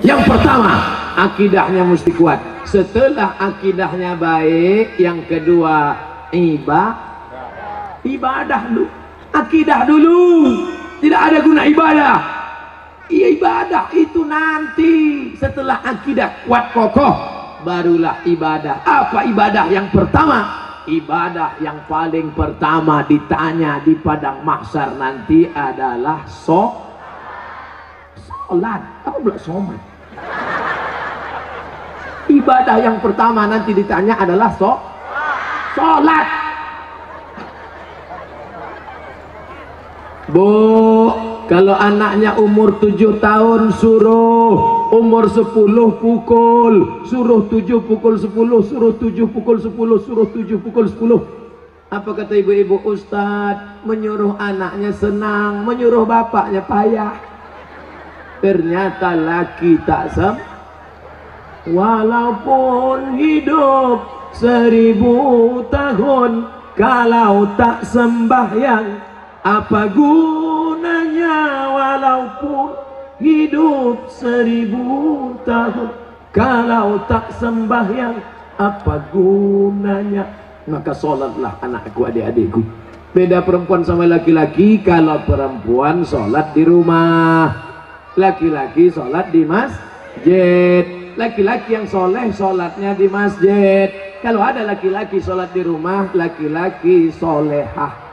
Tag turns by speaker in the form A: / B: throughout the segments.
A: Yang pertama, akidahnya mesti kuat. Setelah akidahnya baik, yang kedua ibadah dulu. Akidah dulu. Tidak ada guna ibadah. Iya, ibadah itu nanti. Setelah akidah kuat kokoh, barulah ibadah. Apa ibadah yang pertama? Ibadah yang paling pertama ditanya di padang mahsyar nanti adalah sholat. Apa pula sholat? Ibadah yang pertama nanti ditanya adalah sholat. Bu, kalau anaknya umur 7 tahun suruh, umur 10 pukul, suruh 7 pukul 10, suruh 7 pukul 10, suruh 7 pukul 10. Apa kata ibu-ibu? Ustadz, menyuruh anaknya senang, menyuruh bapaknya payah. Ternyata laki tak walaupun hidup 1000 tahun, kalau tak sembahyang, apa gunanya? Walaupun hidup 1000 tahun, kalau tak sembahyang, apa gunanya? Maka sholatlah anakku, adik-adikku. Beda perempuan sama laki-laki. Kalau perempuan sholat di rumah, laki-laki sholat di masjid. Laki-laki yang soleh sholatnya di masjid. Kalau ada laki-laki sholat di rumah, laki-laki solehah.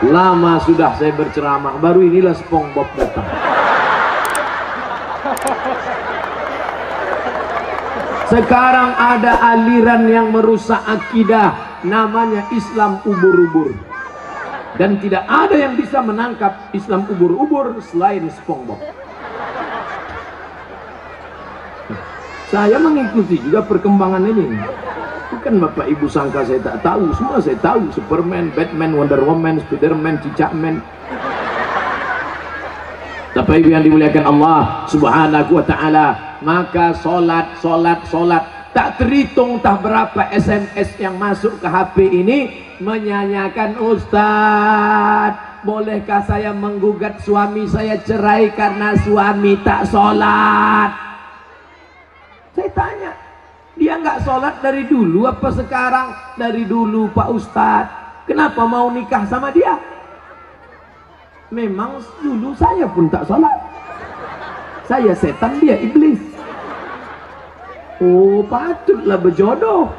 A: Lama sudah saya berceramah, baru inilah SpongeBob datang. Sekarang ada aliran yang merusak akidah, namanya Islam ubur-ubur. Dan tidak ada yang bisa menangkap Islam ubur-ubur selain SpongeBob. Saya mengikuti juga perkembangan ini. Bukan Bapak Ibu sangka saya tak tahu, semua saya tahu. Superman, Batman, Wonder Woman, Spiderman, Cicakman. Bapak Ibu yang dimuliakan Allah Subhanahu wa ta'ala, maka sholat tak terhitung tak berapa SMS yang masuk ke HP ini menyanyikan, Ustadz, bolehkah saya menggugat suami saya cerai karena suami tak sholat? Saya tanya, dia nggak sholat dari dulu apa sekarang? Dari dulu Pak Ustadz. Kenapa mau nikah sama dia? Memang dulu saya pun tak sholat. Saya setan, dia iblis. Oh, patutlah berjodoh.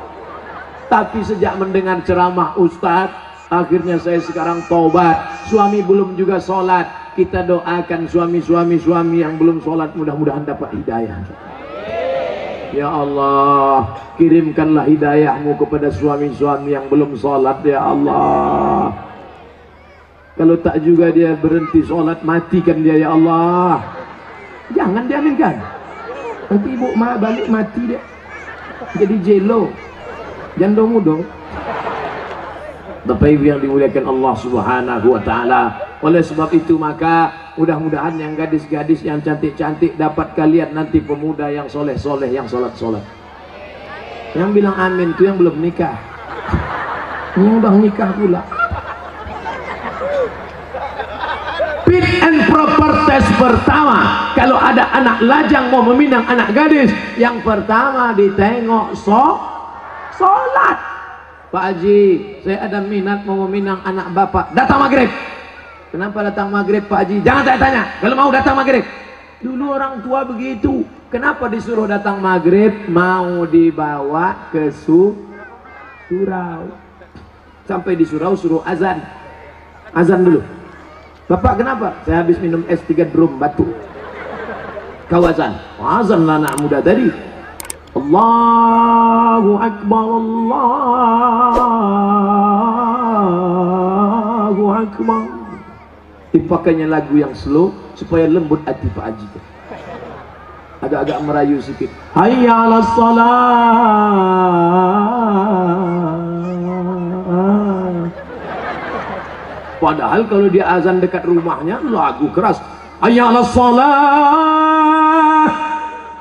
A: Tapi sejak mendengar ceramah Ustadz, akhirnya saya sekarang tobat. Suami belum juga sholat. Kita doakan suami yang belum sholat, mudah-mudahan dapat hidayah. Ya Allah, kirimkanlah hidayahmu kepada suami-suami yang belum sholat, ya Allah. Kalau tak juga dia berhenti sholat, matikan dia, ya Allah. Jangan diaminkan. Nanti ibu balik mati dia, jadi jelo, janda muda. Bapak Ibu yang dimuliakan Allah Subhanahu wa ta'ala. Oleh sebab itu maka mudah-mudahan yang gadis-gadis yang cantik-cantik dapat kalian nanti pemuda yang soleh-soleh, yang sholat-sholat. Yang bilang amin itu yang belum nikah. Yang udah nikah pula. Fit and proper test pertama, kalau ada anak lajang mau meminang anak gadis, yang pertama ditengok sholat. Pak Haji, saya ada minat mau meminang anak bapak. Datang maghrib. Kenapa datang maghrib Pak Haji? Jangan tanya-tanya, kalau mau datang maghrib. Dulu orang tua begitu. Kenapa disuruh datang maghrib? Mau dibawa ke surau. Sampai di surau suruh azan. Azan dulu. Bapak kenapa? Saya habis minum es 3 drum batu. Kau azan. Azan lah anak muda tadi. Allahu Akbar, Allahu Akbar. Dipakainya lagu yang slow supaya lembut hati Pak Haji. Agak-agak merayu sedikit. Hayya 'alas shalah. Padahal kalau dia azan dekat rumahnya lagu keras. Hayya 'alas shalah.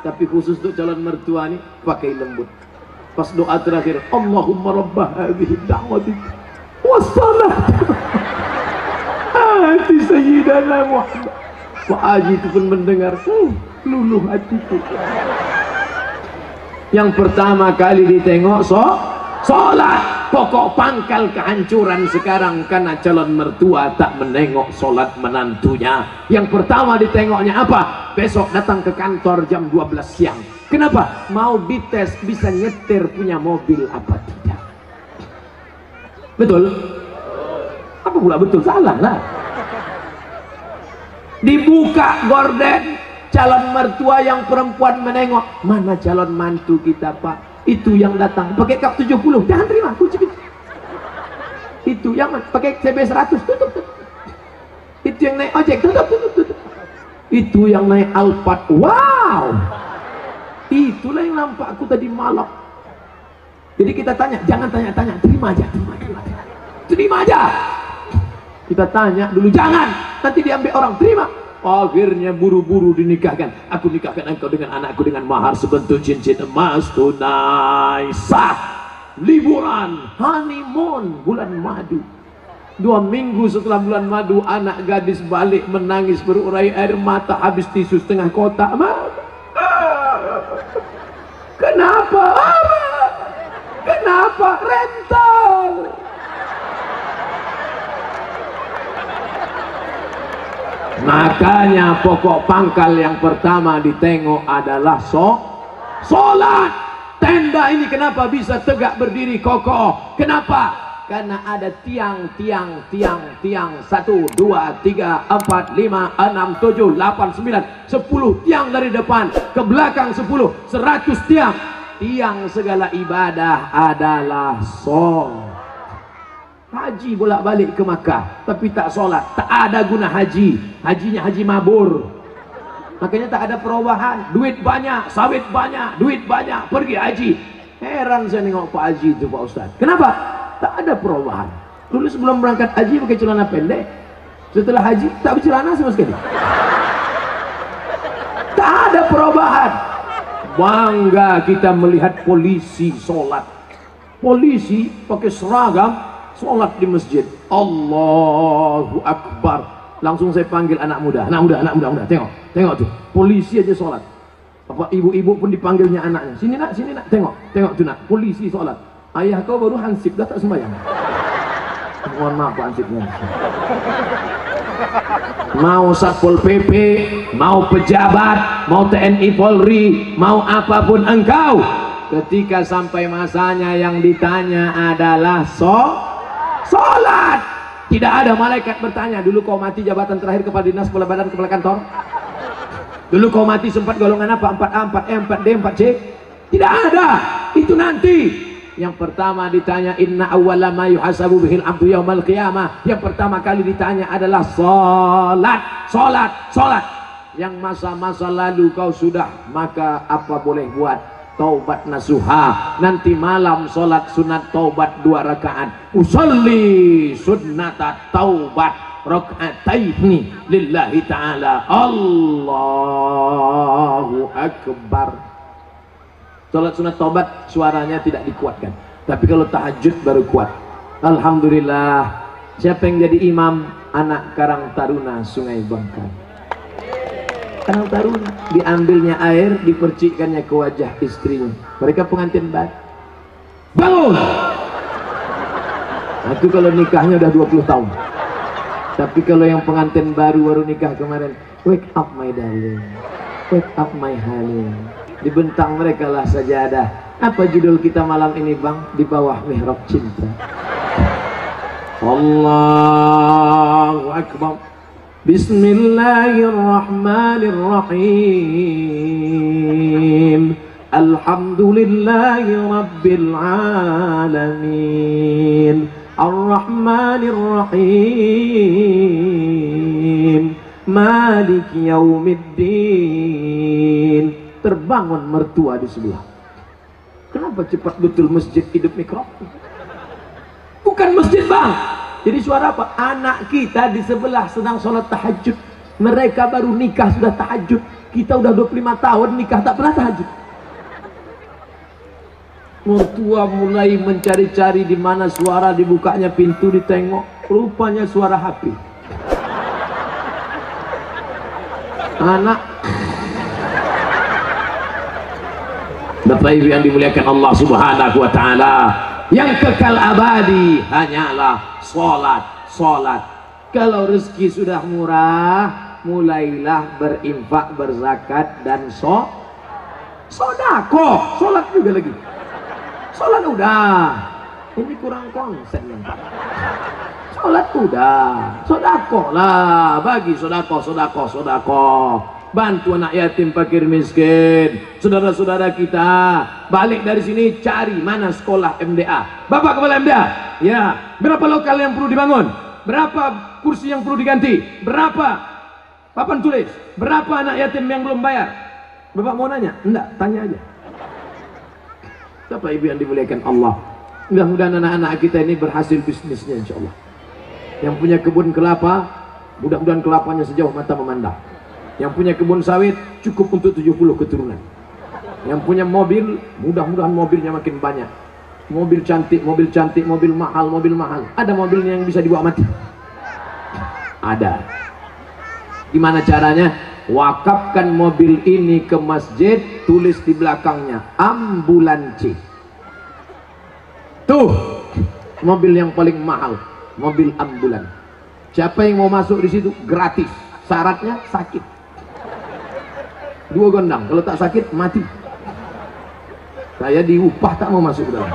A: Tapi khusus untuk calon mertua nih pakai lembut. Pas doa terakhir, Allahumma rabbah hadhihi da'wati wassalam hati Sayyidina Muhammad. Pak Haji itu pun mendengar, luluh hatiku. Yang pertama kali ditengok sholat. Pokok pangkal kehancuran sekarang karena calon mertua tak menengok sholat menantunya. Yang pertama ditengoknya apa? Besok datang ke kantor jam 12 siang. Kenapa? Mau dites bisa nyetir punya mobil apa tidak. Betul? Apa pula betul? Salah lah. Dibuka gorden, calon mertua yang perempuan menengok, mana calon mantu kita Pak? Itu yang datang pakai kap 70, jangan terima, kunci. Itu yang pakai CB 100, tutup. Itu yang naik ojek, tutup. Itu yang naik Alphard, wow. Itulah yang nampak aku tadi malam. Jadi kita tanya, jangan tanya-tanya, terima aja. Kita tanya dulu, jangan, nanti diambil orang, terima. Akhirnya buru-buru dinikahkan. Aku nikahkan engkau dengan anakku dengan mahar sebentuk cincin emas tunai sah. Liburan, honeymoon, bulan madu. 2 minggu setelah bulan madu, anak gadis balik menangis berurai air mata, habis tisu setengah kotak. Kenapa? Kenapa? Rental. Makanya pokok pangkal yang pertama ditengok adalah sholat. Tenda ini kenapa bisa tegak berdiri kokoh? Kenapa? Karena ada tiang 1, 2, 3, 4, 5, 6, 7, 8, 9, 10 tiang dari depan ke belakang 10, 100 tiang. Tiang segala ibadah adalah sholat. Haji bolak-balik ke Makkah tapi tak sholat, tak ada guna haji. Hajinya haji mabur. Makanya tak ada perubahan. Duit banyak, sawit banyak, duit banyak, pergi haji. Heran saya nengok Pak Haji itu Pak Ustadz. Kenapa? Tak ada perubahan. Dulu sebelum berangkat haji pakai celana pendek, setelah haji tak bercelana sama sekali. Tak ada perubahan. Bangga kita melihat polisi sholat. Polisi pakai seragam sholat di masjid. Allahu Akbar. Langsung saya panggil anak muda. Tengok tuh, polisi aja sholat. Apa ibu-ibu pun dipanggilnya anaknya. Sini nak, tengok tuh nak, polisi sholat. Ayah kau baru hansip, dah tak sembahyang. Mohon maaf Pak Hansipnya. Mau Satpol PP, mau pejabat, mau TNI Polri, mau apapun engkau, ketika sampai masanya yang ditanya adalah sholat. Tidak ada malaikat bertanya, dulu kau mati jabatan terakhir kepala dinas, kepala badan, kepala kantor? Dulu kau mati sempat golongan apa? 4A, 4E, 4D, 4C? Tidak ada. Itu nanti. Yang pertama ditanya, inna awwala ma yuhasabu bihil abdu yaumal qiyamah. Yang pertama kali ditanya adalah sholat. Yang masa-masa lalu kau sudah, maka apa boleh buat? Taubat nasuha. Nanti malam sholat sunat taubat 2 rakaat. Usolli sunnata taubat raka'ataini lillahi ta'ala. Allahu Akbar. Sholat sunat taubat suaranya tidak dikuatkan, tapi kalau tahajud baru kuat. Alhamdulillah. Siapa yang jadi imam? Anak Karang Taruna Sungai Bangka. Karang Taruna, diambilnya air, dipercikkannya ke wajah istrinya. Mereka pengantin baru. Bangun! Aku kalau nikahnya udah 20 tahun. Tapi kalau yang pengantin baru nikah kemarin, wake up my darling, wake up my honey. Dibentang mereka lah sajadah. Apa judul kita malam ini bang? Di bawah mihrab cinta. Allahu Akbar. Bismillahirrahmanirrahim. Alhamdulillahi Rabbil Alamin. Ar-Rahmanirrahim. Maliki Yaumiddin. Terbangun mertua di sebelah. Kenapa cepat betul masjid hidup mikrofon? Bukan masjid bang. Jadi suara apa? Anak kita di sebelah sedang sholat tahajud. Mereka baru nikah sudah tahajud. Kita udah 25 tahun nikah tak pernah tahajud. Mertua mulai mencari-cari di mana suara, dibukanya pintu, ditengok. Rupanya suara HP. anak. Bapak Ibu yang dimuliakan Allah Subhanahu wa taala, yang kekal abadi hanyalah salat. Kalau rezeki sudah murah, mulailah berinfak, berzakat dan sodako. Salat juga lagi. Salat udah. Ini kurang konsen yang Pak. Salat udah. Sodako lah, bagi sodako. Bantu anak yatim, fakir miskin, saudara-saudara kita. Balik dari sini cari mana sekolah MDA. Bapak kepala MDA, ya, berapa lokal yang perlu dibangun, berapa kursi yang perlu diganti, berapa papan tulis, berapa anak yatim yang belum bayar. Bapak mau nanya? Enggak, tanya aja. Bapak Ibu yang dimuliakan Allah, mudah-mudahan anak-anak kita ini berhasil bisnisnya insya Allah. Yang punya kebun kelapa, mudah-mudahan kelapanya sejauh mata memandang. Yang punya kebun sawit cukup untuk 70 keturunan. Yang punya mobil, mudah-mudahan mobilnya makin banyak. Mobil cantik, mobil mahal. Ada mobilnya yang bisa dibawa mati? Ada. Gimana caranya? Wakafkan mobil ini ke masjid, tulis di belakangnya ambulansi. Tuh, mobil yang paling mahal, mobil ambulan. Siapa yang mau masuk di situ? Gratis. Syaratnya sakit. 2 gondang, kalau tak sakit mati. Saya diupah tak mau masuk ke dalam.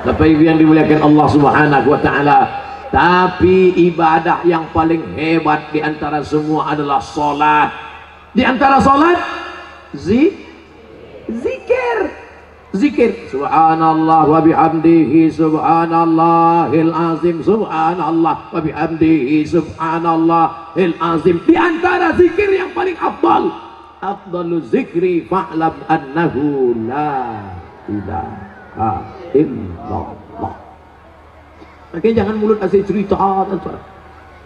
A: Bapak Ibu yang dimuliakan Allah Subhanahu wa taala, tapi ibadah yang paling hebat di antara semua adalah salat. Di antara salat zikir. Subhanallah wa bihamdihi subhanallahil azim, subhanallah wa bihamdihi subhanallahil azim. Di antara zikir yang paling afdalu zikri fa'lam annahu la ilaha illallah. Makanya jangan mulut asik cerita.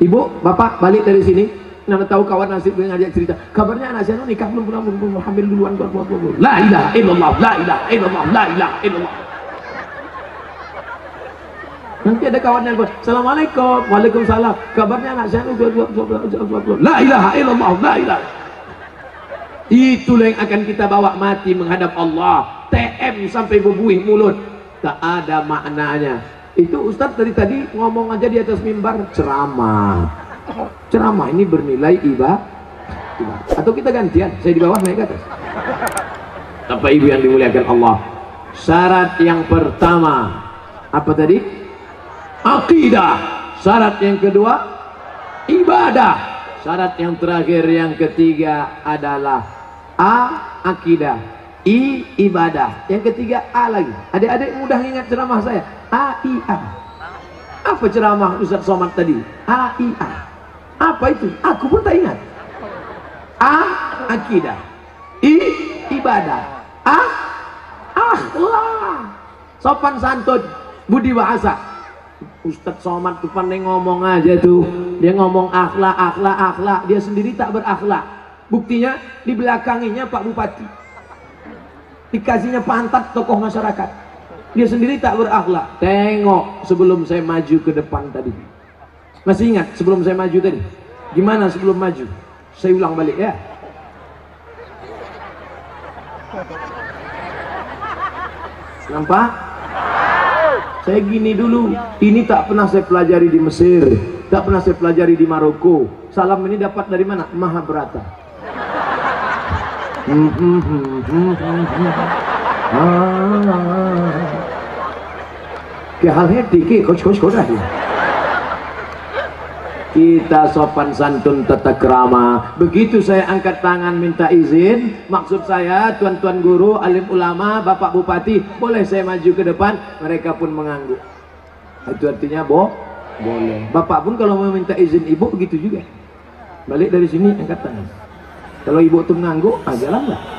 A: Ibu, bapak balik dari sini, nana tahu kawan nasib dengan ngajak cerita, kabarnya anak saya nikah belum hamil duluan. La ilaha illallah, la ilaha illallah, la ilaha illallah. Nanti ada kawan yang assalamualaikum, waalaikumsalam, kabarnya anak saya la ilaha illallah, la ilaha. Itulah yang akan kita bawa mati menghadap Allah. TM sampai berbuih mulut, tak ada maknanya. Itu Ustadz dari tadi ngomong aja di atas mimbar, ceramah ini bernilai ibadah. Atau kita gantian, saya di bawah naik ke atas. Bapak Ibu yang dimuliakan Allah, syarat yang pertama apa tadi? Akidah. Syarat yang kedua ibadah. Syarat yang terakhir yang ketiga adalah akidah, ibadah. Yang ketiga lagi. Adik-adik mudah ingat ceramah saya. Apa ceramah Ustaz Somad tadi? Apa itu? Aku pun tak ingat. Akidah, ibadah, akhlak, sopan santun, budi bahasa. Ustaz Somad tuh pandai ngomong aja tuh, dia ngomong akhlak, dia sendiri tak berakhlak. Buktinya di belakanginya Pak Bupati, dikasihnya pantat tokoh masyarakat, dia sendiri tak berakhlak. Tengok sebelum saya maju ke depan tadi, masih ingat sebelum saya maju tadi gimana? Sebelum maju saya ulang balik ya. Nampak? Saya gini dulu, ini tak pernah saya pelajari di Mesir, tak pernah saya pelajari di Maroko. Salam ini dapat dari mana? Mahabharata. Kehalnya dikit, coach dah. Kita sopan santun tata krama. Begitu saya angkat tangan minta izin, maksud saya tuan-tuan guru, alim ulama, bapak bupati, boleh saya maju ke depan? Mereka pun mengangguk. Itu artinya boleh. Bapak pun kalau mau minta izin ibu begitu juga. Balik dari sini angkat tangan. Kalau ibu tuh mengangguk, jalan lah.